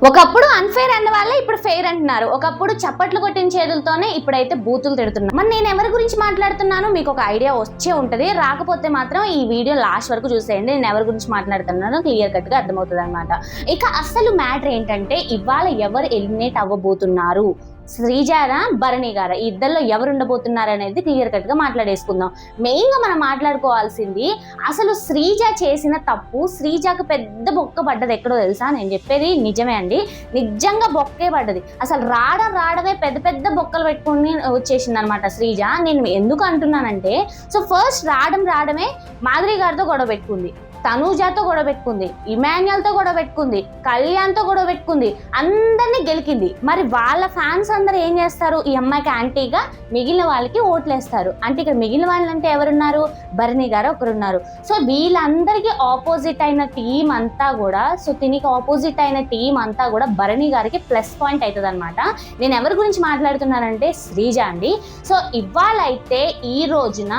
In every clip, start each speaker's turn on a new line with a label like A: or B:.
A: ఒకప్పుడు అన్ఫేర్ అన్న వాళ్ళే ఇప్పుడు ఫెయిర్ అంటున్నారు. ఒకప్పుడు చప్పట్లు కొట్టిన చేతులతోనే ఇప్పుడైతే బూతులు తిడుతున్నారు. మరి నేను ఎవరి గురించి మాట్లాడుతున్నానో మీకు ఒక ఐడియా వచ్చే ఉంటది. రాకపోతే మాత్రం ఈ వీడియో లాస్ట్ వరకు చూసేయండి. నేను ఎవరి గురించి మాట్లాడుతున్నానో క్లియర్ కట్ గా అర్థమవుతుంది అనమాట. ఇక అసలు మ్యాటర్ ఏంటంటే ఇవాళ ఎవరు ఎలిమినేట్ అవ్వబోతున్నారు, శ్రీజారా భరణి గారా, ఈ ఇద్దరిలో ఎవరు ఉండబోతున్నారు అనేది క్లియర్ కట్ గా మాట్లాడేసుకుందాం. మెయిన్ గా మనం మాట్లాడుకోవాల్సింది అసలు శ్రీజ చేసిన తప్పు. శ్రీజాకు పెద్ద బొక్క పడ్డది ఎక్కడో తెలుసా? నేను చెప్పేది నిజమే అండి, నిజంగా బొక్కే పడ్డది. అసలు రావడమే పెద్ద పెద్ద బొక్కలు పెట్టుకుని వచ్చేసింది అనమాట శ్రీజ. నేను ఎందుకు అంటున్నానంటే, సో ఫస్ట్ రావడమే మాధురి గారితో గొడవ పెట్టుకుంది, తనూజాతో గొడవ పెట్టుకుంది, ఇమాన్యుయల్తో గొడవ పెట్టుకుంది, కళ్యాణ్తో గొడవ పెట్టుకుంది, అందరినీ గెలికింది. మరి వాళ్ళ ఫ్యాన్స్ అందరూ ఏం చేస్తారు? ఈ అమ్మాయికి యాంటీగా మిగిలిన వాళ్ళకి ఓట్లేస్తారు. అంటే ఇక్కడ మిగిలిన వాళ్ళంటే ఎవరున్నారు? భరణి గారు ఒకరున్నారు. సో వీళ్ళందరికీ ఆపోజిట్ అయిన టీం అంతా కూడా, సో దీనికి ఆపోజిట్ అయిన టీం అంతా కూడా భరణి గారికి ప్లస్ పాయింట్ అవుతుంది అనమాట. నేను ఎవరి గురించి మాట్లాడుతున్నానంటే శ్రీజ అండి. సో ఇవాళ అయితే ఈ రోజున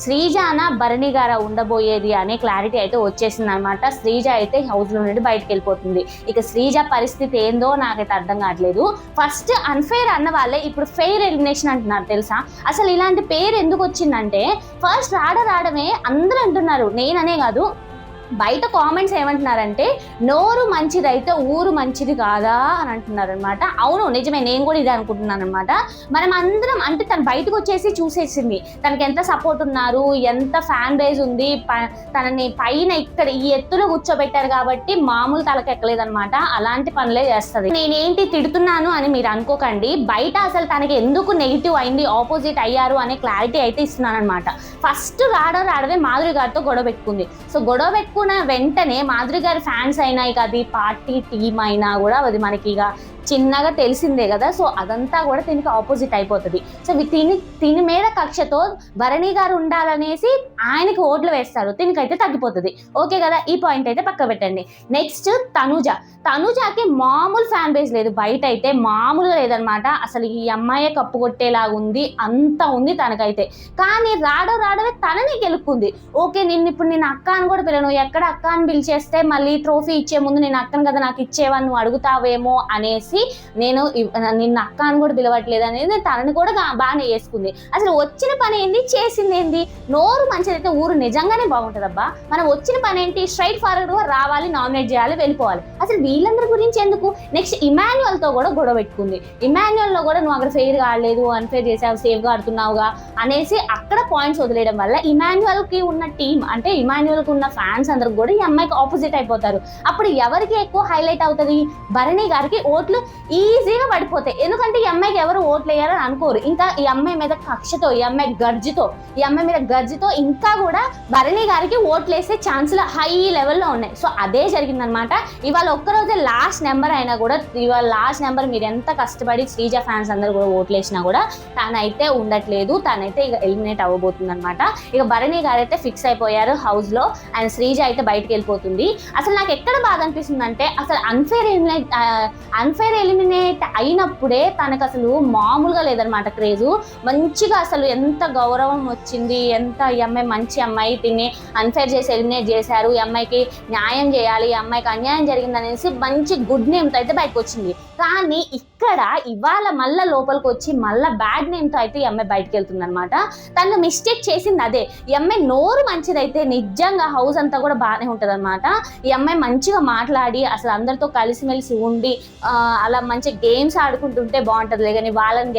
A: శ్రీజాన భరణి గార ఉండబోయేది అనే క్లారిటీ అయితే వచ్చేసింది అనమాట. శ్రీజ అయితే హౌస్ లో నుండి బయటకు వెళ్ళిపోతుంది. ఇక శ్రీజ పరిస్థితి ఏందో నాకైతే అర్థం కావట్లేదు. ఫస్ట్ అన్ఫెయిర్ అన్న వాళ్ళే ఇప్పుడు ఫెయిర్ ఎలిమినేషన్ అంటున్నారు తెలుసా? అసలు ఇలాంటి పేరు ఎందుకు వచ్చిందంటే, ఫస్ట్ రావడమే అందరూ అంటున్నారు, నేననే కాదు, బయట కామెంట్స్ ఏమంటున్నారంటే నోరు మంచిదైతే ఊరు మంచిది కాదా అని అంటున్నారు అనమాట. అవును, నిజమే, నేను కూడా ఇదే అనుకుంటున్నాను అనమాట. మనం అందరం అంటే తను బయటకు వచ్చేసి చూసేసింది తనకి ఎంత సపోర్ట్ ఉన్నారు, ఎంత ఫ్యాన్ బేస్ ఉంది, తనని పైన ఇక్కడ ఈ ఎత్తులో కూర్చోబెట్టారు కాబట్టి మామూలు తలకెక్కలేదనమాట. అలాంటి పనులే చేస్తుంది. నేనేంటి తిడుతున్నాను అని మీరు అనుకోకండి. బయట అసలు తనకి ఎందుకు నెగిటివ్ అయింది, ఆపోజిట్ అయ్యారు అనే క్లారిటీ అయితే ఇస్తున్నాను అనమాట. ఫస్ట్ రావడమే మాధురి గారితో గొడవ పెట్టుకుంది. సో గొడవ పెట్టుకున్న వెంటనే మాధురి గారి ఫ్యాన్స్ అయినా, ఇక అది పార్టీ టీం అయినా కూడా అది మనకి ఇక చిన్నగా తెలిసిందే కదా. సో అదంతా కూడా దీనికి ఆపోజిట్ అయిపోతుంది. సో తిని మీద కక్షతో భరణి గారు ఉండాలనేసి ఆయనకి ఓట్లు వేస్తారు, దీనికైతే తగ్గిపోతుంది. ఓకే కదా, ఈ పాయింట్ అయితే పక్క పెట్టండి. నెక్స్ట్ తనుజాకి మామూలు ఫ్యాన్ బేస్ లేదు, బయట అయితే మామూలుగా లేదనమాట. అసలు ఈ అమ్మాయే కప్పు కొట్టేలాగా ఉంది, అంత ఉంది తనకైతే. కానీ రావడమే తనని గెలుపుకుంది. ఓకే, ఇప్పుడు నేను అక్క అని కూడా పిలను, ఎక్కడ అక్క అని పిలిచేస్తే మళ్ళీ ట్రోఫీ ఇచ్చే ముందు నేను అక్కను కదా నాకు ఇచ్చేవని నువ్వు అడుగుతావేమో అనేసి నేను నిన్న అక్క అని కూడా పిలవట్లేదు అనేది తనని కూడా బాగానే చేసుకుంది. అసలు వచ్చిన పని ఏంది, చేసింది ఏంది? నోరు మంచిదైతే ఊరు నిజంగానే బాగుంటుందబ్బా. మనం వచ్చిన పని ఏంటి, స్ట్రైట్ ఫార్వర్డ్ గా రావాలి, నామినేట్ చేయాలి, వెళ్ళిపోవాలి. అసలు వీళ్ళందరి గురించి ఎందుకు? నెక్స్ట్ ఇమాన్యుయల్ తో కూడా గొడవ పెట్టుకుంది. ఇమాన్యుయల్ లో కూడా నువ్వు అక్కడ ఫెయిర్ కాలేదు, అన్ఫెయిర్ చేసావు, సేఫ్ గా ఆడుతున్నావుగా అనేసి అక్కడ పాయింట్స్ వదిలేయడం వల్ల ఇమాన్యుయల్ కి ఉన్న టీం, అంటే ఇమాన్యుయల్ కి ఉన్న ఫ్యాన్స్ అందరూ కూడా ఈ అమ్మాయికి ఆపోజిట్ అయిపోతారు. అప్పుడు ఎవరికి ఎక్కువ హైలైట్ అవుతుంది? భరణి గారికి ఓట్లు ఈజీగా పడిపోతాయి. ఎందుకంటే ఈ అమ్మాయికి ఎవరు ఓట్లు వేయాలని అనుకోరు. ఇంకా ఈ అమ్మాయి మీద కక్షతో, ఈ అమ్మాయి మీద గర్జితో ఇంకా కూడా భరణి గారికి ఓట్లు వేసే ఛాన్సులు హై లెవెల్లో ఉన్నాయి. సో అదే జరిగిందనమాట. ఇవాళ ఒక్కరోజే లాస్ట్ నెంబర్ అయినా కూడా, ఇవాళ లాస్ట్ నెంబర్ మీరు ఎంత కష్టపడి శ్రీజ ఫ్యాన్స్ అందరూ కూడా ఓట్లు వేసినా కూడా తనైతే ఉండట్లేదు. తనైతే ఇక ఎలిమినేట్ అవ్వబోతుంది అనమాట. ఇక భరణి గారు అయితే ఫిక్స్ అయిపోయారు హౌస్ లో, అండ్ శ్రీజ అయితే బయటకు వెళ్ళిపోతుంది. అసలు నాకు ఎక్కడ బాధ అనిపిస్తుంది అంటే, అసలు అన్ఫేర్ ఎలిమినేట్ అయినప్పుడే తనకు అసలు మామూలుగా లేదనమాట క్రేజు. మంచిగా అసలు ఎంత గౌరవం వచ్చింది, ఎంత ఈ అమ్మాయి మంచి అమ్మాయి, తిని అన్ఫేర్ చేసి ఎలిమినేట్ చేశారు, ఈ అమ్మాయికి న్యాయం చేయాలి, ఈ అమ్మాయికి అన్యాయం జరిగింది అనేసి మంచి గుడ్ నేమ్తో అయితే బయటకు వచ్చింది. కానీ ఇక్కడ ఇవాళ మళ్ళీ లోపలికి వచ్చి మళ్ళీ బ్యాడ్ నేమ్తో అయితే ఈ అమ్మాయి బయటకు వెళ్తుంది అనమాట. తను మిస్టేక్ చేసింది అదే. ఈ అమ్మాయి నోరు మంచిదైతే నిజంగా హౌస్ అంతా కూడా బాగానే ఉంటుంది అనమాట. ఈ అమ్మాయి మంచిగా మాట్లాడి అసలు అందరితో కలిసిమెలిసి ఉండి అలా మంచి గేమ్స్ ఆడుకుంటుంటే బాగుంటుంది. కానీ వాళ్ళని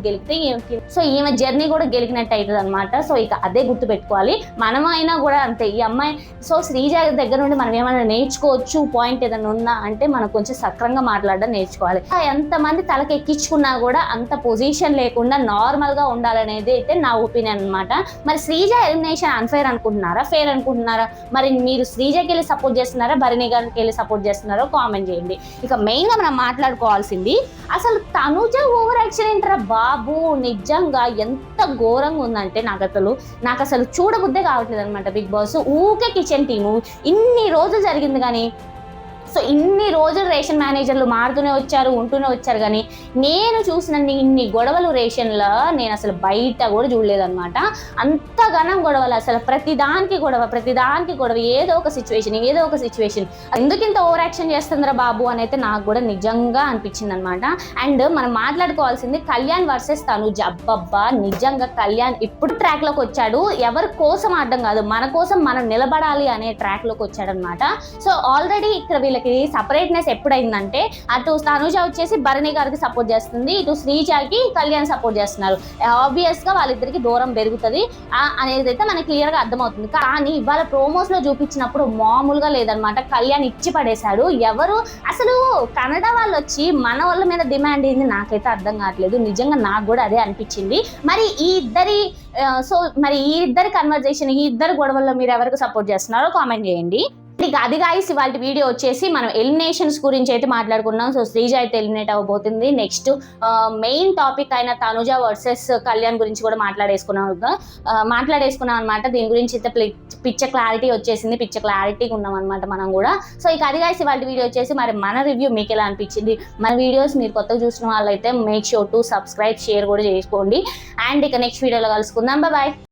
A: గెలికితే సో ఈమె జర్నీ కూడా గెలికినట్టు అవుతుంది అనమాట. సో ఇక అదే గుర్తు పెట్టుకోవాలి. మనమైనా కూడా అంతే. ఈ అమ్మాయి సో శ్రీజ దగ్గర నుండి మనం ఏమైనా నేర్చుకోవచ్చు పాయింట్ ఏదైనా ఉందా అంటే, మనం కొంచెం సక్రంగా మాట్లాడడం నేర్చుకోవాలి. ఎంతమంది తలకి ఎక్కించుకున్నా కూడా అంత పొజిషన్ లేకుండా నార్మల్ గా ఉండాలనేది అయితే నా ఒపీనియన్ అనమాట. మరి శ్రీజ ఎలిమినేషన్ అన్ఫెయిర్ అనుకుంటున్నారా, ఫెయిర్ అనుకుంటున్నారా? మరి మీరు శ్రీజకి వెళ్ళి సపోర్ట్ చేస్తున్నారా, భరణి గారికి వెళ్ళి సపోర్ట్ చేస్తున్నారో కామెంట్ చేయండి. ఇక మెయిన్ గా మనం మాట్లాడుకోవాల్సింది అసలు తనుజ ఓవర్ యాక్షన్ ఏంటరా బాబు. నిజంగా ఎంత ఘోరంగా ఉందంటే నాకు అసలు చూడబుద్దే కావట్లేదు అనమాట. బిగ్ బాస్ ఊకే కిచెన్ టీము ఇన్ని రోజులు జరిగింది, కానీ సో ఇన్ని రోజులు రేషన్ మేనేజర్లు మారుతూనే వచ్చారు, ఉంటూనే వచ్చారు, కానీ నేను చూసిన ఇన్ని గొడవలు రేషన్లో నేను అసలు బయట కూడా చూడలేదన్నమాట. అంతగానం గొడవలు, అసలు ప్రతిదానికి గొడవ, ఏదో ఒక సిచ్యువేషన్. ఎందుకు ఇంత ఓవర్ యాక్షన్ చేస్తుందిరా బాబు అని అయితే నాకు కూడా నిజంగా అనిపించింది అనమాట. అండ్ మనం మాట్లాడుకోవాల్సింది కళ్యాణ్ వర్సెస్ తనుజ. అబ్బబ్బా, నిజంగా కళ్యాణ్ ఇప్పుడు ట్రాక్ లోకి వచ్చాడు. ఎవరి కోసం ఆడడం కాదు, మన కోసం మనం నిలబడాలి అనే ట్రాక్ లోకి వచ్చాడనమాట. సో ఆల్రెడీ ఇక్కడ వీళ్ళకి సపరేట్నెస్ ఎప్పుడైందంటే, అటు తనుజ వచ్చేసి భరణి గారికి సపోర్ట్ చేస్తుంది, ఇటు శ్రీజాకి కళ్యాణ్ సపోర్ట్ చేస్తున్నారు. ఆబ్వియస్ గా వాళ్ళిద్దరికి దూరం పెరుగుతుంది అనేది అయితే మనకి క్లియర్ గా అర్థమవుతుంది. కానీ ఇవాళ ప్రోమోస్ లో చూపించినప్పుడు మామూలుగా లేదనమాట. కళ్యాణ్ ఇచ్చి పడేశాడు. ఎవరు అసలు కన్నడ వాళ్ళు వచ్చి మన వాళ్ళ మీద డిమాండ్ ఏంది నాకైతే అర్థం కావట్లేదు. నిజంగా నాకు కూడా అదే అనిపించింది. మరి ఈ ఇద్దరి కన్వర్జేషన్, ఈ ఇద్దరు గొడవల్లో మీరు ఎవరికి సపోర్ట్ చేస్తున్నారో కామెంట్ చేయండి. ఇక అది గాయ్స్ ఇవాళ వీడియో వచ్చేసి మనం ఎలిమినేషన్స్ గురించి అయితే మాట్లాడుకున్నాం. సో శ్రీజ అయితే ఎలిమినేట్ అవ్వబోతుంది. నెక్స్ట్ మెయిన్ టాపిక్ అయిన తనుజ వర్సెస్ కళ్యాణ్ గురించి కూడా మాట్లాడేసుకున్నాం అనమాట. దీని గురించి అయితే పిచ్చ క్లారిటీ వచ్చేసింది, పిచ్చ క్లారిటీగా ఉన్నాం అనమాట మనం కూడా. సో ఇక అది గాయ్స్ ఇవాళ వీడియో వచ్చేసి మరి మన రివ్యూ మీకు ఎలా అనిపించింది? మన వీడియోస్ మీరు కొత్తగా చూసిన వాళ్ళైతే make sure to subscribe, share కూడా చేసుకోండి. అండ్ ఇక నెక్స్ట్ వీడియోలో కలుసుకుందాం. బాయ్.